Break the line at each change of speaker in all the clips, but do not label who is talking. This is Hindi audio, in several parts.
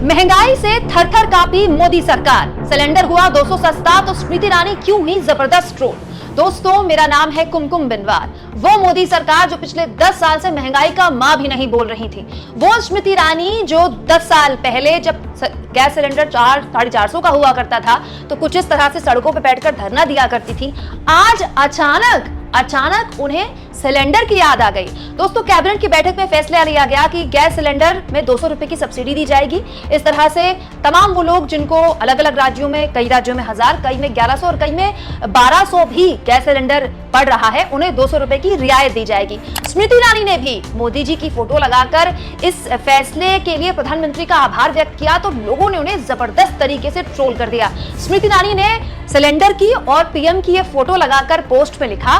महंगाई से थर-थर कांपी मोदी सरकार। सिलेंडर हुआ 200 सस्ता तो स्मृति ईरानी क्यों हुई जबरदस्त ट्रोल। दोस्तों, मेरा नाम है कुमकुम बिनवार। वो मोदी सरकार जो पिछले 10 साल से महंगाई का मां भी नहीं बोल रही थी, वो स्मृति ईरानी जो 10 साल पहले जब गैस सिलेंडर 450 का हुआ करता था तो कुछ इस तरह से सड़कों पर बैठकर धरना दिया करती थी, आज अचानक उन्हें सिलेंडर की याद आ गई। दोस्तों, कैबिनेट की बैठक में फैसला लिया गया कि गैस सिलेंडर में 200 रुपए की सब्सिडी दी जाएगी। इस तरह से तमाम वो लोग जिनको अलग अलग राज्यों में, कई राज्यों में 1000, कई में 1100 और कई में 1200 भी गैस सिलेंडर पड़ रहा है, उन्हें 200 रुपए की रियायत दी जाएगी। स्मृति ईरानी ने भी मोदी जी की फोटो लगाकर इस फैसले के लिए प्रधानमंत्री का आभार व्यक्त किया तो लोगों ने उन्हें जबरदस्त तरीके से ट्रोल कर दिया। स्मृति ईरानी ने सिलेंडर की और पीएम की ये फोटो लगाकर पोस्ट में लिखा,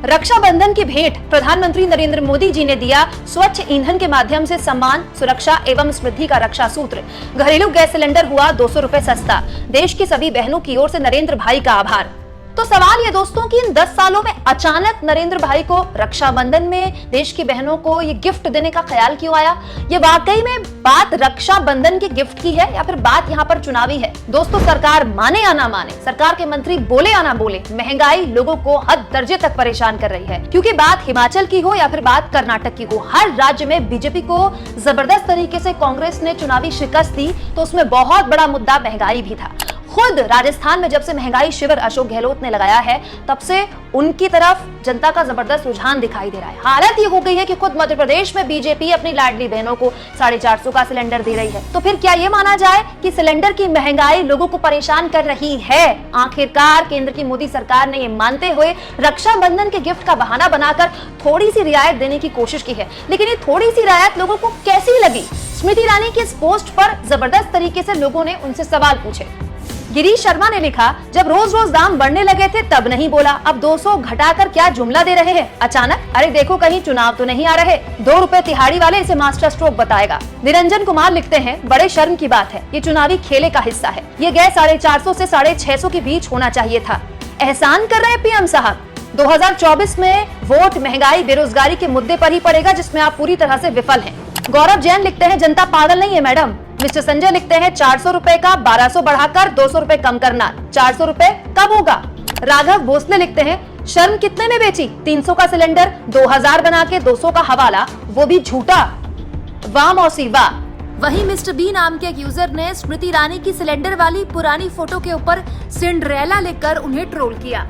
रक्षाबंधन की भेंट प्रधानमंत्री नरेंद्र मोदी जी ने दिया, स्वच्छ ईंधन के माध्यम से सम्मान, सुरक्षा एवं समृद्धि का रक्षा सूत्र। घरेलू गैस सिलेंडर हुआ 200 रुपए सस्ता। देश की सभी बहनों की ओर से नरेंद्र भाई का आभार। तो सवाल ये दोस्तों कि इन 10 सालों में अचानक नरेंद्र भाई को रक्षाबंधन में देश की बहनों को ये गिफ्ट देने का ख्याल क्यों आया? ये वाकई में बात रक्षाबंधन के गिफ्ट की है या फिर बात यहाँ पर चुनावी है? दोस्तों, सरकार माने या ना माने, सरकार के मंत्री बोले या ना बोले, महंगाई लोगों को हद दर्जे तक परेशान कर रही है। क्योंकि बात हिमाचल की हो या फिर बात कर्नाटक की हो, हर राज्य में बीजेपी को जबरदस्त तरीके से कांग्रेस ने चुनावी शिकस्त दी तो उसमें बहुत बड़ा मुद्दा महंगाई भी था। खुद राजस्थान में जब से महंगाई शिविर अशोक गहलोत ने लगाया है तब से उनकी तरफ जनता का जबरदस्त रुझान दिखाई दे रहा है। हालत ये हो गई है कि खुद मध्य प्रदेश में बीजेपी अपनी लाडली बहनों को 450 का सिलेंडर दे रही है। तो फिर क्या ये माना जाए कि सिलेंडर की महंगाई लोगों को परेशान कर रही है? आखिरकार केंद्र की मोदी सरकार ने ये मानते हुए रक्षाबंधन के गिफ्ट का बहाना बनाकर थोड़ी सी रियायत देने की कोशिश की है, लेकिन ये थोड़ी सी रियायत लोगों को कैसी लगी? स्मृति ईरानी की इस पोस्ट पर जबरदस्त तरीके से लोगों ने उनसे सवाल पूछे। गिरीश शर्मा ने लिखा, जब रोज रोज दाम बढ़ने लगे थे तब नहीं बोला, अब 200 घटाकर क्या जुमला दे रहे हैं अचानक? अरे देखो, कहीं चुनाव तो नहीं आ रहे? 2 रुपए तिहाड़ी वाले इसे मास्टर स्ट्रोक बताएगा। निरंजन कुमार लिखते हैं, बड़े शर्म की बात है, ये चुनावी खेले का हिस्सा है। ये गैस 450 से 650 के बीच होना चाहिए था। एहसान कर रहे पीएम साहब। 2024 में वोट महंगाई बेरोजगारी के मुद्दे पर ही पड़ेगा जिसमें आप पूरी तरह से विफल हैं। गौरव जैन लिखते हैं, जनता पागल नहीं है मैडम। मिस्टर संजय लिखते हैं, 400 रुपए का 1200 बढ़ाकर 200 रुपए कम करना, 400 रुपए कब होगा? राघव भोसले लिखते हैं, शर्म कितने में बेची? 300 का सिलेंडर 2000 बना के 200 का हवाला, वो भी झूठा। वाह मौसी वाह। वहीं मिस्टर बी नाम के एक यूजर ने स्मृति ईरानी की सिलेंडर वाली पुरानी फोटो के ऊपर सिंड्रेला लिखकर उन्हें ट्रोल किया।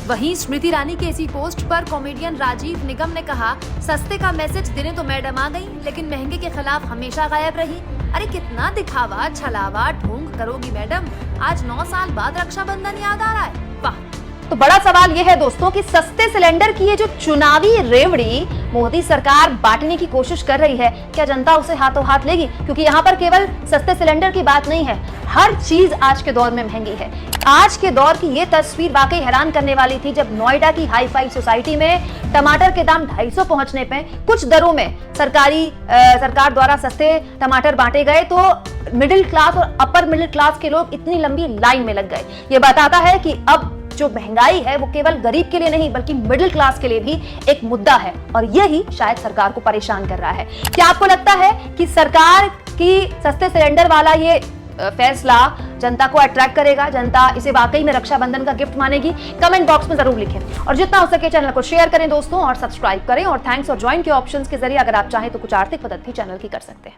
वहीं स्मृति ईरानी के इसी पोस्ट पर कॉमेडियन राजीव निगम ने कहा, सस्ते का मैसेज देने तो मैडम आ गई, लेकिन महंगे के खिलाफ हमेशा गायब रही। अरे कितना दिखावा, छलावा, ढोंग करोगी मैडम? आज 9 साल बाद रक्षाबंधन याद आ रहा है? वाह। तो बड़ा सवाल यह है दोस्तों कि सस्ते सिलेंडर की ये जो चुनावी रेवड़ी मोदी सरकार बांटने की कोशिश कर रही है, क्या जनता उसे हाथों हाथ लेगी? क्योंकि यहाँ पर केवल सस्ते सिलेंडर की बात नहीं है, हर चीज आज के दौर में महंगी है। आज के दौर की ये तस्वीर वाकई हैरान करने वाली थी जब नोएडा की हाई फाई सोसाइटी में टमाटर के दाम 250 पहुंचने पे कुछ दरों में सरकार द्वारा सस्ते टमाटर बांटे गए तो मिडिल क्लास और अपर मिडिल क्लास के लोग इतनी लंबी लाइन में लग गए। ये बताता है कि अब जो महंगाई है वो केवल गरीब के लिए नहीं बल्कि मिडिल क्लास के लिए भी एक मुद्दा है और यही शायद सरकार को परेशान कर रहा है। क्या आपको लगता है कि सरकार की सस्ते सिलेंडर वाला ये फैसला जनता को अट्रैक्ट करेगा? जनता इसे वाकई में रक्षाबंधन का गिफ्ट मानेगी? कमेंट बॉक्स में जरूर लिखें और जितना हो सके चैनल को शेयर करें दोस्तों और सब्सक्राइब करें और थैंक्स और ज्वाइन के ऑप्शंस के जरिए अगर आप चाहें तो कुछ आर्थिक मदद भी चैनल की कर सकते हैं।